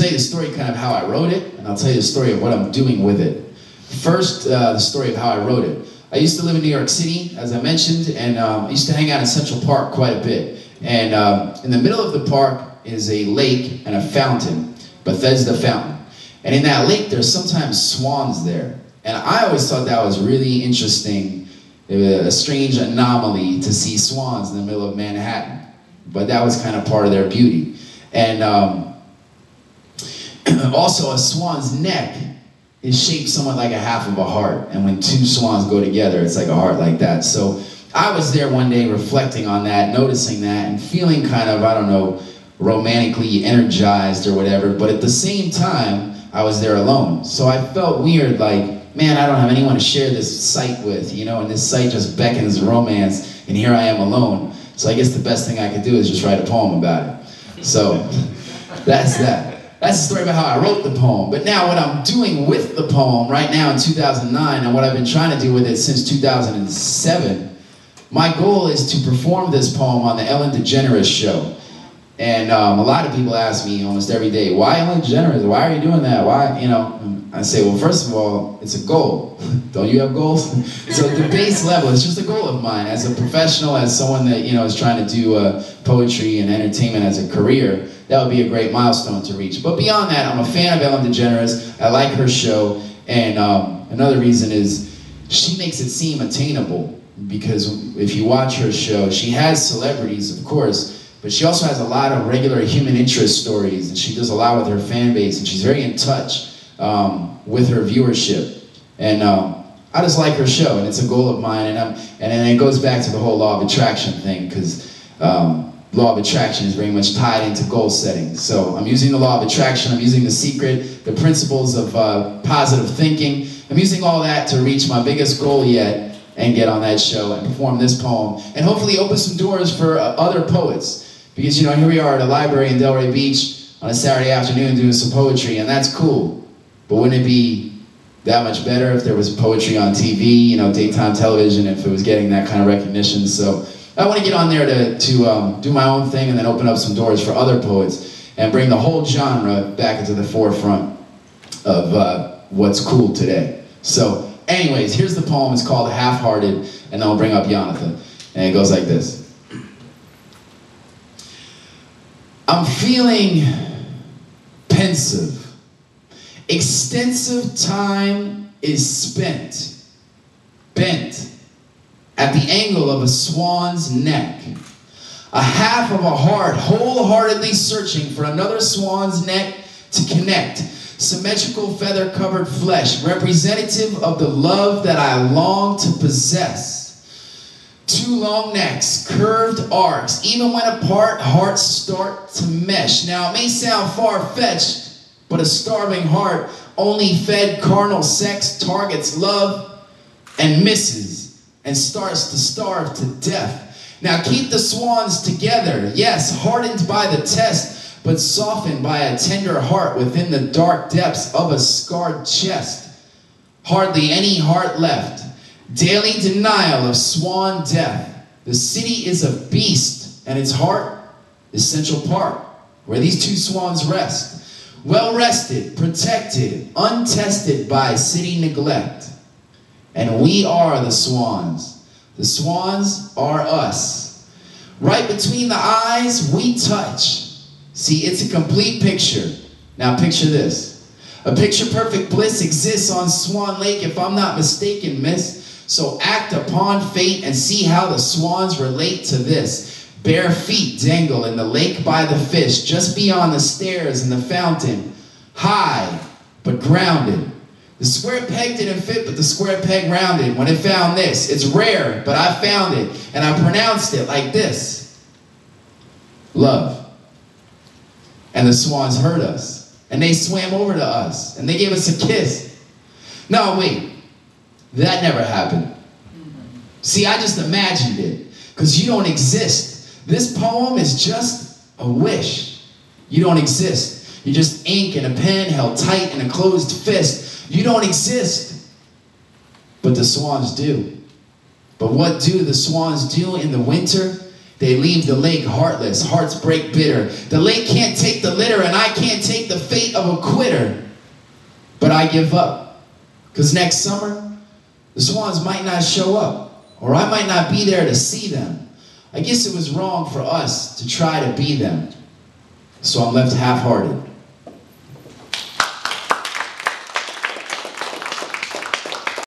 tell you the story kind of how I wrote it, and I'll tell you the story of what I'm doing with it. First, the story of how I wrote it. I used to live in New York City, as I mentioned, and I used to hang out in Central Park quite a bit. And in the middle of the park is a lake and a fountain, Bethesda Fountain. And in that lake, there's sometimes swans there. And I always thought that was really interesting, a strange anomaly to see swans in the middle of Manhattan. But that was kind of part of their beauty. And also, a swan's neck is shaped somewhat like a half of a heart. And when two swans go together, it's like a heart like that. So I was there one day reflecting on that, noticing that, and feeling kind of, I don't know, romantically energized or whatever. But at the same time, I was there alone. So I felt weird, like, man, I don't have anyone to share this site with, you know, and this site just beckons romance, and here I am alone. So I guess the best thing I could do is just write a poem about it. So that's that. That's the story about how I wrote the poem. But now what I'm doing with the poem right now in 2009, and what I've been trying to do with it since 2007, my goal is to perform this poem on the Ellen DeGeneres show. And a lot of people ask me almost every day, why Ellen DeGeneres? Why are you doing that? Why, you know? I say, well, first of all, it's a goal. Don't you have goals? So at the base level, it's just a goal of mine as a professional, as someone that, you know, is trying to do poetry and entertainment as a career. That would be a great milestone to reach. But beyond that, I'm a fan of Ellen DeGeneres. I like her show. And another reason is she makes it seem attainable. Because if you watch her show, she has celebrities, of course, but she also has a lot of regular human interest stories. And she does a lot with her fan base. And she's very in touch with her viewership. And I just like her show. And it's a goal of mine. And then it goes back to the whole law of attraction thing. Because law of attraction is very much tied into goal setting. So I'm using the law of attraction, I'm using The Secret, the principles of positive thinking. I'm using all that to reach my biggest goal yet and get on that show and perform this poem and hopefully open some doors for other poets. Because, you know, here we are at a library in Delray Beach on a Saturday afternoon doing some poetry, and that's cool. But wouldn't it be that much better if there was poetry on TV, you know, daytime television, if it was getting that kind of recognition? So I want to get on there to do my own thing and then open up some doors for other poets and bring the whole genre back into the forefront of what's cool today. So anyways, here's the poem. It's called Half-Hearted, and then I'll bring up Jonathan. And it goes like this. I'm feeling pensive. Extensive time is spent, bent at the angle of a swan's neck. A half of a heart wholeheartedly searching for another swan's neck to connect. Symmetrical feather-covered flesh, representative of the love that I long to possess. Two long necks, curved arcs, even when apart, hearts start to mesh. Now, it may sound far-fetched, but a starving heart, only fed carnal sex, targets love and misses, and starts to starve to death. Now keep the swans together, yes, hardened by the test, but softened by a tender heart within the dark depths of a scarred chest. Hardly any heart left. Daily denial of swan death. The city is a beast, and its heart is Central Park, where these two swans rest. Well rested, protected, untested by city neglect. And we are the swans. The swans are us. Right between the eyes, we touch. See, it's a complete picture. Now picture this. A picture-perfect bliss exists on Swan Lake, if I'm not mistaken, miss. So act upon fate and see how the swans relate to this. Bare feet dangle in the lake by the fish, just beyond the stairs and the fountain. High, but grounded. The square peg didn't fit, but the square peg rounded when it found this. It's rare, but I found it, and I pronounced it like this. Love. And the swans heard us, and they swam over to us, and they gave us a kiss. No, wait. That never happened. See, I just imagined it, because you don't exist. This poem is just a wish. You don't exist. You're just ink and a pen held tight in a closed fist. You don't exist, but the swans do. But what do the swans do in the winter? They leave the lake heartless, hearts break bitter. The lake can't take the litter, and I can't take the fate of a quitter. But I give up, because next summer, the swans might not show up, or I might not be there to see them. I guess it was wrong for us to try to be them. So I'm left half-hearted.